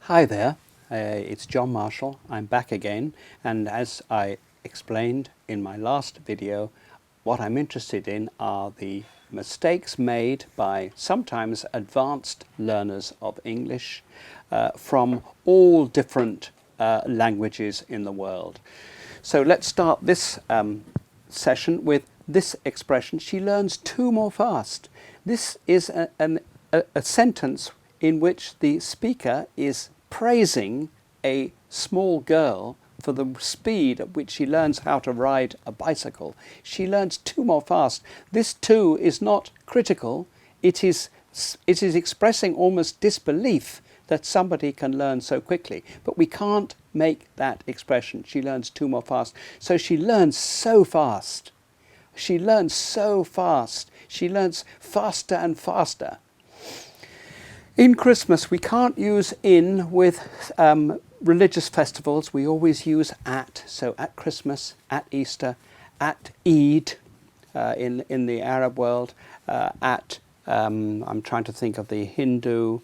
Hi there, it's John Marshall. I'm back again, and as I explained in my last video, what I'm interested in are the mistakes made by sometimes advanced learners of English from all different languages in the world. So let's start this session with this expression: she learns too more fast. This is a sentence in which the speaker is praising a small girl for the speed at which she learns how to ride a bicycle. She learns too more fast. This too is not critical. It is expressing almost disbelief that somebody can learn so quickly. But we can't make that expression. She learns too more fast. So she learns so fast. She learns so fast. She learns faster and faster. In Christmas, we can't use in with religious festivals. We always use at. So at Christmas, at Easter, at Eid in the Arab world, I'm trying to think of the Hindu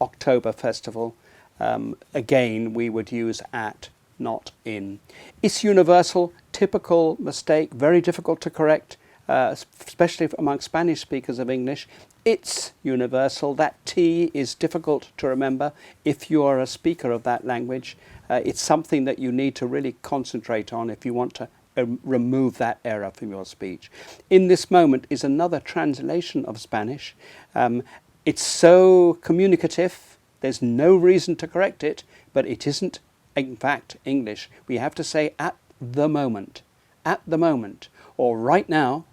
October festival. Again, we would use at, not in. It's universal, typical mistake, very difficult to correct, especially among Spanish speakers of English. It's universal. That T is difficult to remember if you are a speaker of that language. It's something that you need to really concentrate on if you want to remove that error from your speech. In this moment is another translation of Spanish. It's so communicative, there's no reason to correct it, but it isn't, in fact, English. We have to say at the moment, or right now.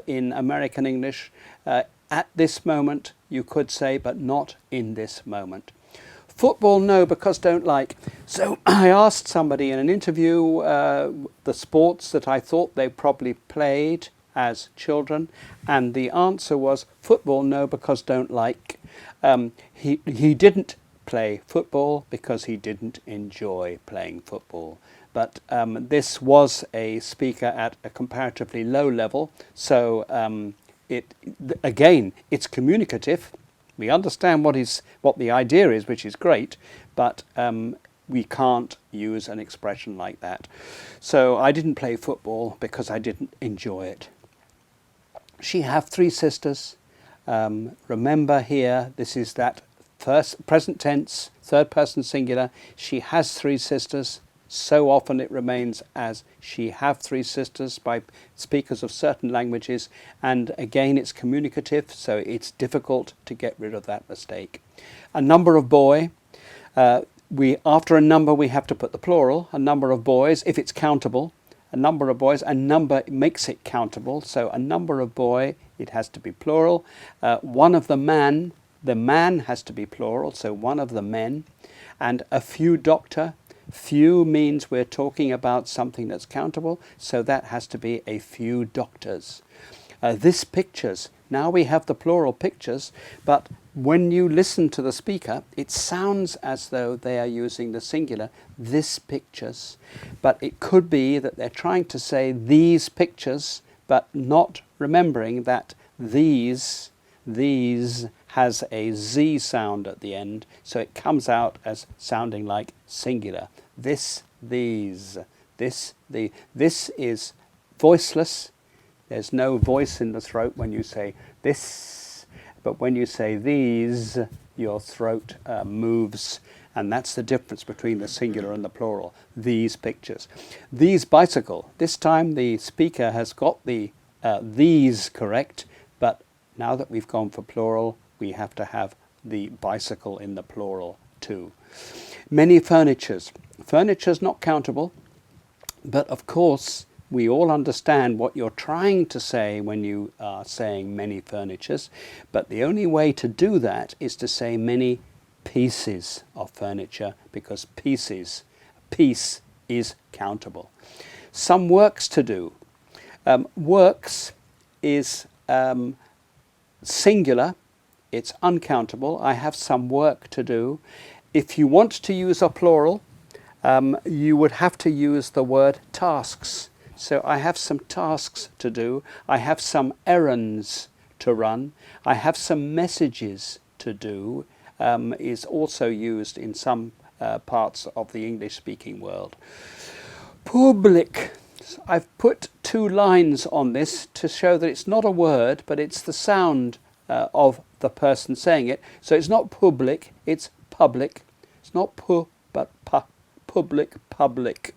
In American English, at this moment, you could say, but not in this moment. Football, no, because don't like. So I asked somebody in an interview the sports that I thought they probably played as children, and the answer was football, no, because don't like. He didn't play football because he didn't enjoy playing football. But this was a speaker at a comparatively low level, so again, it's communicative. We understand what the idea is, which is great, but we can't use an expression like that. So I didn't play football because I didn't enjoy it. She have 3 sisters. Remember here, this is that first present tense, third person singular. She has 3 sisters. So often it remains as she have 3 sisters by speakers of certain languages, and again it's communicative, so it's difficult to get rid of that mistake. A number of boy, after a number we have to put the plural, a number of boys, if it's countable, a number of boys, a number makes it countable, so a number of boy, it has to be plural. One of the man has to be plural, so one of the men, and a few doctor. Few means we're talking about something that's countable, so that has to be a few doctors. This pictures, now we have the plural pictures, but when you listen to the speaker, it sounds as though they are using the singular, this pictures, but it could be that they're trying to say these pictures, but not remembering that these has a Z sound at the end, so it comes out as sounding like singular. This, these, this, the. This is voiceless. There's no voice in the throat when you say this, but when you say these, your throat moves, and that's the difference between the singular and the plural. These pictures. These bicycle. This time the speaker has got the these correct, but now that we've gone for plural, we have to have the bicycle in the plural too. Many furnitures. Furniture's not countable, but of course we all understand what you're trying to say when you are saying many furnitures, but the only way to do that is to say many pieces of furniture, because piece is countable. Some works to do. Works is singular, it's uncountable. I have some work to do. If you want to use a plural, you would have to use the word tasks. So I have some tasks to do. I have some errands to run. I have some messages to do. is also used in some parts of the English-speaking world. Public. I've put 2 lines on this to show that it's not a word, but it's the sound of the person saying it. So it's not public, it's public. It's not pu, but pa. Public, public.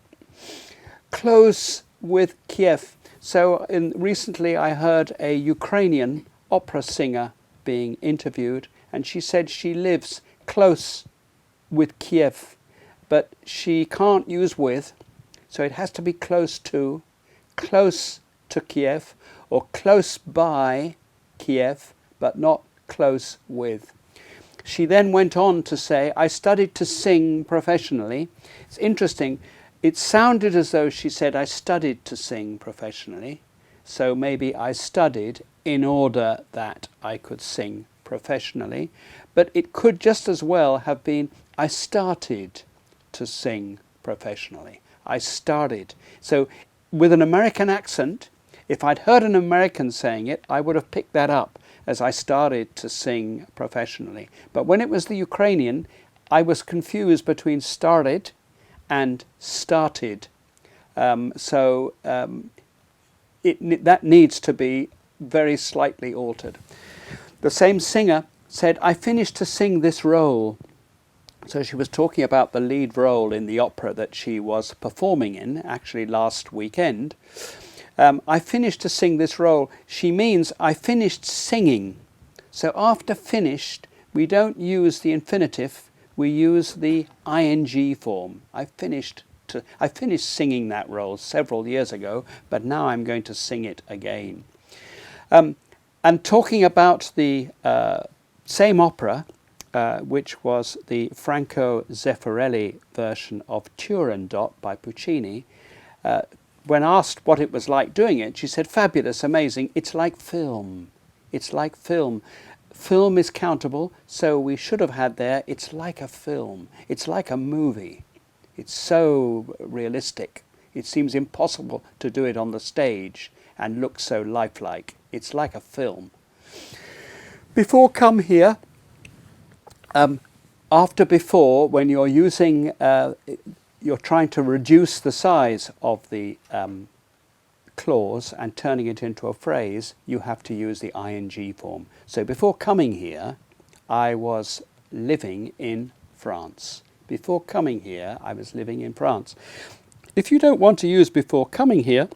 Close with Kiev. So recently I heard a Ukrainian opera singer being interviewed, and she said she lives close with Kiev, but she can't use with, so it has to be close to Kiev, or close by Kiev, but not close with. She then went on to say, I studied to sing professionally. It's interesting, it sounded as though she said, I studied to sing professionally, so maybe I studied in order that I could sing professionally, but it could just as well have been, I started to sing professionally. I started. So with an American accent, if I'd heard an American saying it, I would have picked that up as I started to sing professionally. But when it was the Ukrainian, I was confused between started and started. That needs to be very slightly altered. The same singer said, I finished to sing this role. So she was talking about the lead role in the opera that she was performing in, actually last weekend. I finished to sing this role. She means I finished singing. So after finished, we don't use the infinitive, we use the ing form. I finished singing that role several years ago, but now I'm going to sing it again. And talking about the same opera, which was the Franco Zeffirelli version of Turandot by Puccini, when asked what it was like doing it, she said, fabulous, amazing, it's like film. It's like film. Film is countable, so we should have had there, it's like a film. It's like a movie. It's so realistic. It seems impossible to do it on the stage and look so lifelike. It's like a film. Before come here, after before, when you're using, you're trying to reduce the size of the clause and turning it into a phrase, you have to use the ing form. So before coming here, I was living in France. Before coming here, I was living in France. If you don't want to use before coming here,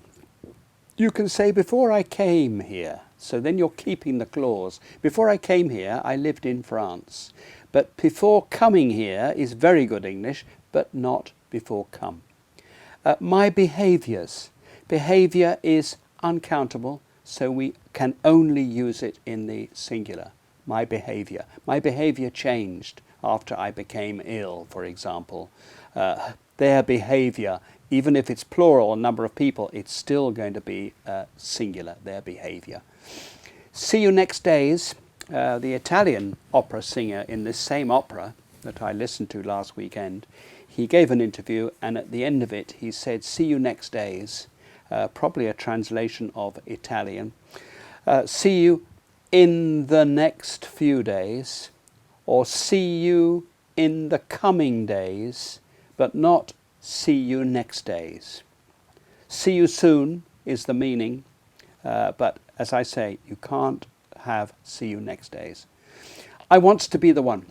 you can say before I came here. So then you're keeping the clause. Before I came here, I lived in France. But before coming here is very good English, but not before come. My behaviours. Behaviour is uncountable, so we can only use it in the singular. My behaviour. My behaviour changed after I became ill, for example. Their behaviour, even if it's plural, a number of people, it's still going to be singular, their behaviour. See you next days. The Italian opera singer in this same opera that I listened to last weekend, he gave an interview, and at the end of it he said, see you next days, probably a translation of Italian. See you in the next few days, or see you in the coming days, but not see you next days. See you soon is the meaning, but as I say, you can't have see you next days. I wants to be the one.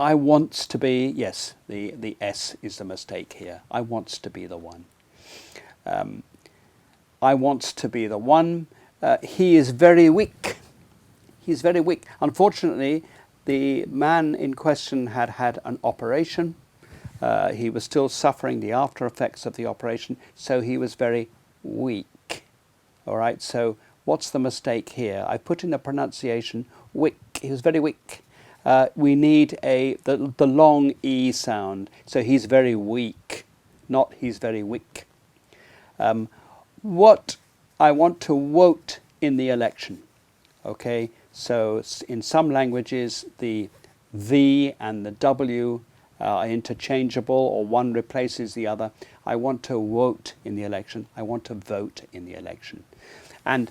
I wants to be, yes, the S is the mistake here. I wants to be the one. I wants to be the one. He is very weak. He's very weak. Unfortunately, the man in question had had an operation. He was still suffering the after effects of the operation, so he was very weak. All right, so what's the mistake here? I put in the pronunciation wick. He was very weak. We need the long E sound. So he's very weak, not he's very weak. What I want to vote in the election. Okay, so in some languages the V and the W are interchangeable, or one replaces the other. I want to vote in the election. I want to vote in the election. And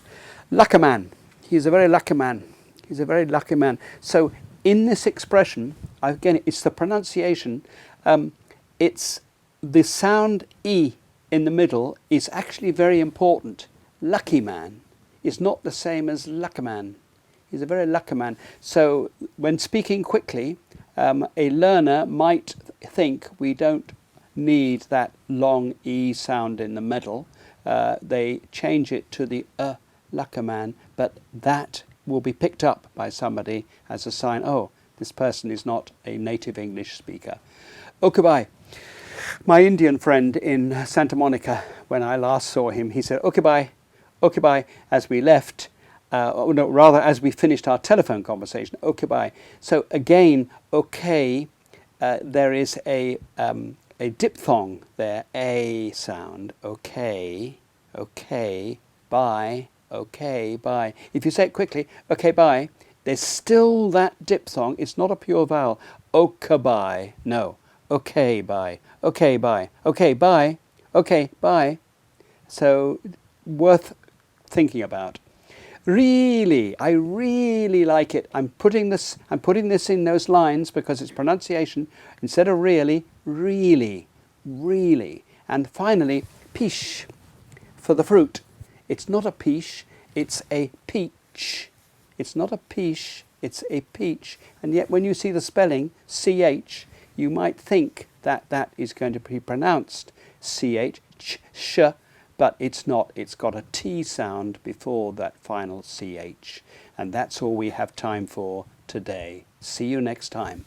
lucky man, he's a very lucky man. He's a very lucky man. So in this expression, again, it's the pronunciation. It's the sound E in the middle is actually very important. Lucky man is not the same as lucky man. He's a very lucky man. So when speaking quickly, a learner might think we don't need that long E sound in the middle. They change it to the lucky man, but that will be picked up by somebody as a sign, oh, this person is not a native English speaker. Okay, bye. My Indian friend in Santa Monica, when I last saw him, he said, okay, bye, as we left, as we finished our telephone conversation, okay, bye. So again, okay, there is a diphthong there, a sound, okay, bye, okay, bye. If you say it quickly, okay, bye, there's still that diphthong. It's not a pure vowel. Okay, bye. No. Okay, bye. Okay, bye. Okay, bye. Okay, bye. So worth thinking about. Really, I really like it. I'm putting this in those lines because it's pronunciation instead of really, really, really. And finally, peach for the fruit. It's not a peach, it's a peach. It's not a peach, it's a peach. And yet when you see the spelling, CH, you might think that that is going to be pronounced CH, sh, but it's not. It's got a T sound before that final CH. And that's all we have time for today. See you next time.